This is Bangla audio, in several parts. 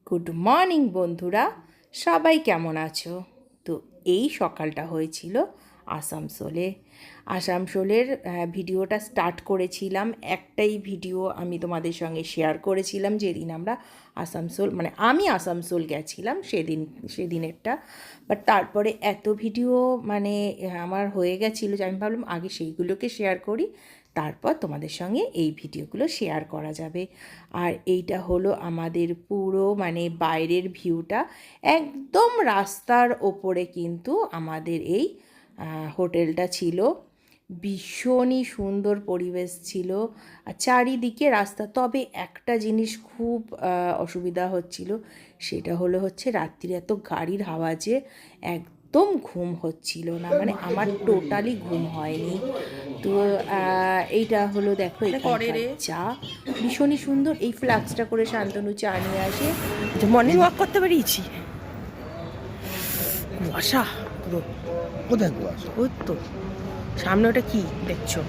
গুড মর্নিং বন্ধুরা, সবাই কেমন আছো? তো এই সকালটা হয়েছিল আসানসোলের ভিডিওটা স্টার্ট করেছিলাম। একটাই ভিডিও আমি তোমাদের সঙ্গে শেয়ার করেছিলাম যেদিন আমরা আমি আসানসোল গেছিলাম সেদিনেরটা। বাট তারপরে এত ভিডিও আমার হয়ে গেছিলো যে আমি ভাবলাম আগে সেইগুলোকে শেয়ার করি, তারপর তোমাদের সঙ্গে এই ভিডিওগুলো শেয়ার করা যাবে। আর এইটা হলো আমাদের পুরো বাইরের ভিউটা, একদম রাস্তার ওপরে কিন্তু আমাদের এই হোটেলটা ছিল। ভীষণই সুন্দর পরিবেশ ছিল আর চারিদিকে রাস্তা। তবে একটা জিনিস খুব অসুবিধা হচ্ছিল, সেটা হচ্ছে রাত্রিরে এত গাড়ির আওয়াজে একদম ঘুম হচ্ছিল না, আমার টোটালি ঘুম হয়নি। তো এইটা হলো, দেখো চা ভীষণই সুন্দর। এই ফ্লাক্সটা করে শান্তনু চা নিয়ে আসে। মর্নিং ওয়াক করতে বেরিয়েছি। কুয়াশা পুরো। কোথায় কুয়াশা? ওই তো সামনে, ওটা কি দেখছো?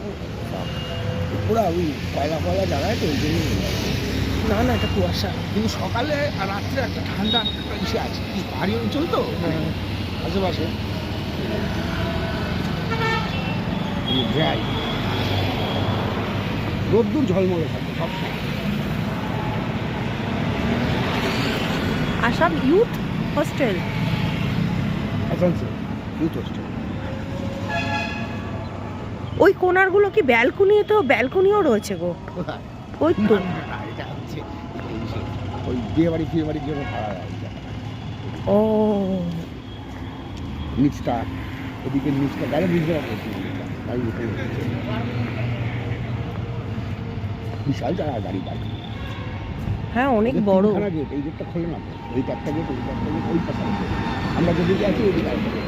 পুরো ওই কয়লা জায়গায় তো, ওই জন্য। না, এটা কুয়াশা। কিন্তু সকালে আর রাত্রে একটা ঠান্ডা ইসে আছে, কি পাহাড়ি অঞ্চল তো আশেপাশে ড্রাই, রোদ্দুর ঝলমলে থাকে সবসময়। Assam youth hostel, Asansol youth hostel. ওই কোনারগুলো কি ব্যালকনি? তো ব্যালকনিও রয়েছে গো। ওই তো এটা হচ্ছে ওই বিয়ে বাড়ির জন্য ভাড়া যায়। ও নিচটা, এদিকে নিচটা গাড়ি বুঝতে পারছি, বিশাল জায়গা গাড়ি পার্কিং। হ্যাঁ, অনেক বড় গেট। এই গেটটা খোলে না, এই একটা গেট, ওই একটা গেট, ওই পাশে আমরা যেদিকে আছি ওইদিকে আরেকটা গেট।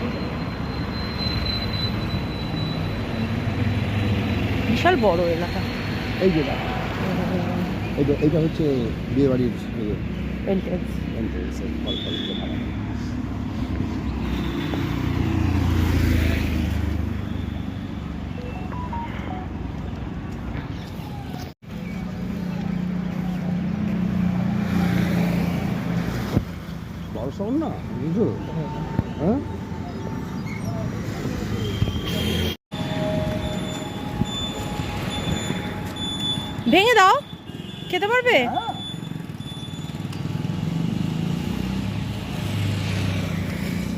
বিশাল বড় এলাকা। এই যে এইটা হচ্ছে বিয়ে বাড়ির এন্ট্রান্স। বড় শহর না, বুঝছো? হ্যাঁ, ভেঙে দাও, খেতে পারবে?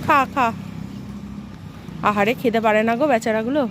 খা। আহারে, খেতে পারে না গো বেচারাগুলো।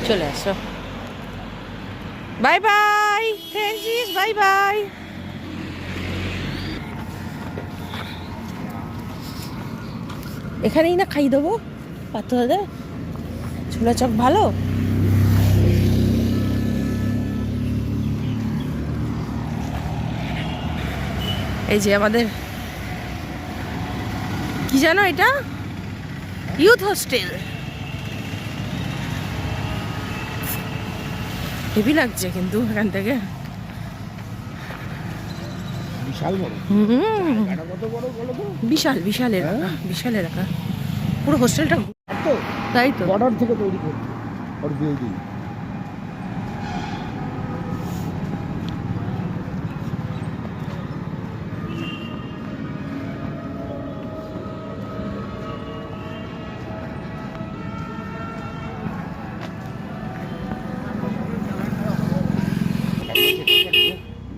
চলে আসো। Bye bye friends, bye bye. এখানেই না খাই দেবো পাতুয়াদের ছোলা চক ভালো। এই যে আমাদের কি জানো, এটা ইউথ হোস্টেল। হেভি লাগছে কিন্তু এখান থেকে। বিশাল বড়। কত বড় বলো তো? বিশাল এলাকা পুরো হোস্টেলটা। তাই তো বর্ডার থেকে তৈরি করছে ওর বিল্ডিং।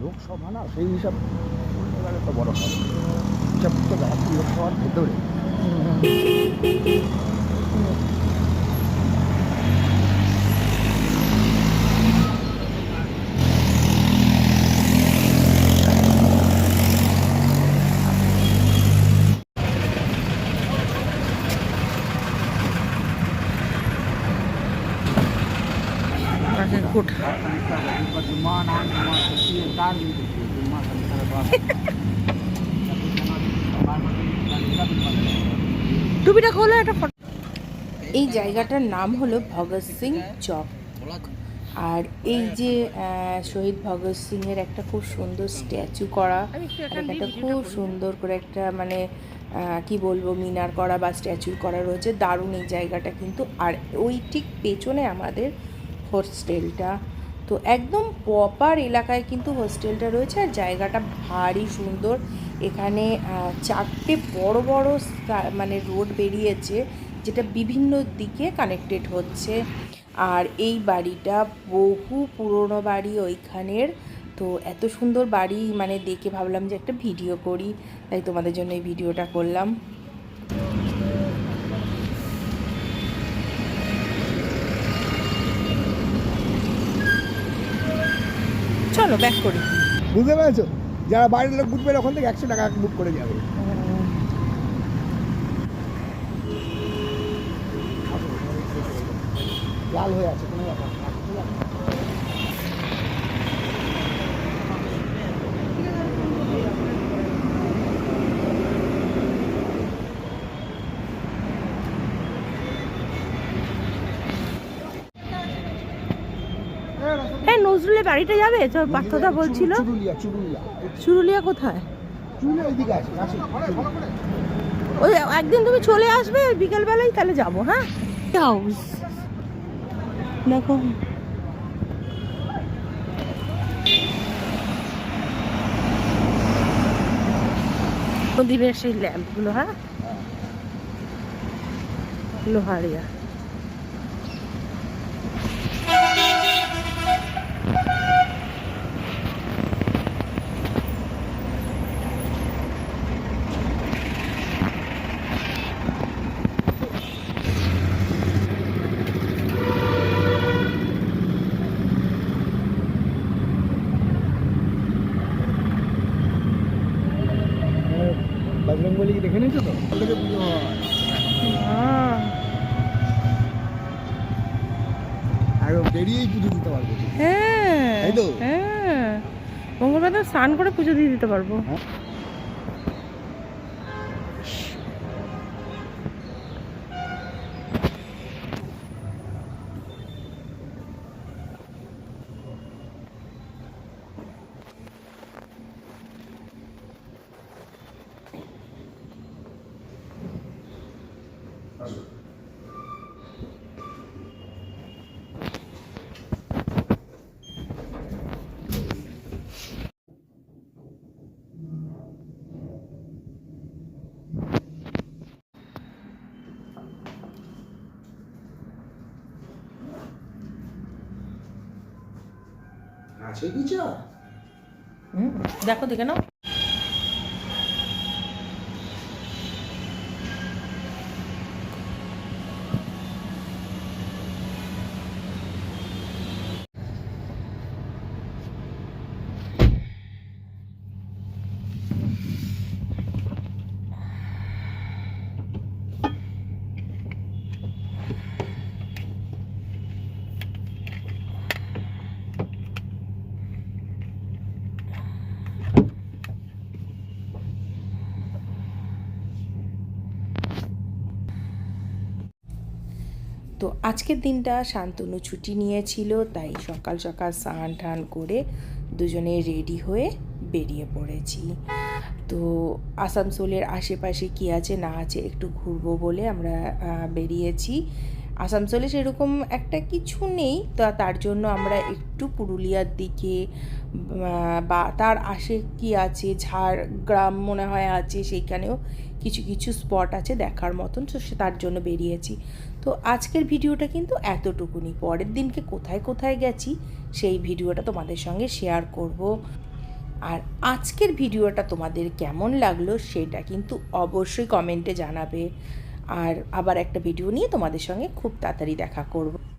লোকসভা না, সেই হিসাব একটা বড় হবে। হিসাব তো লোকসভার ভেতরে। টুপিটা খোলো একটা এই জায়গাটার নাম হলো ভগৎ সিং চক। আর এই যে শহীদ ভগৎ সিংয়ের একটা খুব সুন্দর স্ট্যাচু করা, আর একটা খুব সুন্দর করে একটা মানে কি বলবো মিনার করা বা স্ট্যাচু করা রয়েছে, দারুণ এই জায়গাটা কিন্তু। আর ওই ঠিক পেছনে আমাদের হোস্টেলটা, তো একদম প্রপার এলাকায় কিন্তু হোস্টেলটা রয়েছে। আর জায়গাটা ভারী সুন্দর। এখানে 4টে বড় বড় মানে রোড বেরিয়েছে, যেটা বিভিন্ন দিকে কানেক্টেড হচ্ছে। আর এই বাড়িটা বহু পুরনো বাড়ি ওইখানের। তো এত সুন্দর বাড়ি মানে দেখে ভাবলাম যে একটা ভিডিও করি, তাই তোমাদের জন্য এই ভিডিওটা করলাম। চলো ব্যাক করি। বুঝতে পেরেছো? যারা বাইরের লোক বুঝবে ওখান থেকে 100 টাকা বুক করে যাবে। লাল হয়ে আছে কোনো ব্যাপার না। হ্যাঁ, নজরুলের বাড়িটা যাবে তো? পার্থদা বলছিল চুরুলিয়া চুরুলিয়া চুরুলিয়া কোথায়? চুরুলিয়া ওইদিকে আছে কাছে। ওই একদিন তুমি চলে আসবে বিকেলবেলায়, তাহলে যাবো। হ্যাঁ, হাউস দেখো। নদীর সেই ল্যাম্পগুলো, হ্যাঁ লোহারিয়া। বজরংবলী দেখে নিয়েছো তো? ওখানে পুজো হয়। আর বেরিয়েই পুজো দিতে পারবে। হ্যাঁ তাই তো? হ্যাঁ, মঙ্গলবার তো স্নান করে পুজো দিয়ে দিতে পারবো। হ্যাঁ। আছে কি চা? দেখো দেখে নাও। তো আজকের দিনটা শান্তনু ছুটি নিয়েছিল, তাই সকাল সকাল স্নান টান করে দুজনে রেডি হয়ে বেরিয়ে পড়েছি। তো আসানসোলের আশেপাশে কী আছে না আছে একটু ঘুরবো বলে আমরা বেরিয়েছি। আসানসোলে সেরকম একটা কিছু নেই, তো তার জন্য আমরা একটু পুরুলিয়ার দিকে বা তার আশে কি আছে ঝাড়গ্রাম মনে হয় আছে, সেইখানেও কিছু কিছু স্পট আছে দেখার মতন, তো তার জন্য বেরিয়েছি। তো আজকের ভিডিওটা কিন্তু এতটুকুনি। পরের দিনকে কোথায় কোথায় গেছি সেই ভিডিওটা তোমাদের সঙ্গে শেয়ার করব। আর আজকের ভিডিওটা তোমাদের কেমন লাগলো সেটা কিন্তু অবশ্যই কমেন্টে জানাবে। আর আবার একটা ভিডিও নিয়ে তোমাদের সঙ্গে খুব তাড়াতাড়ি দেখা করব।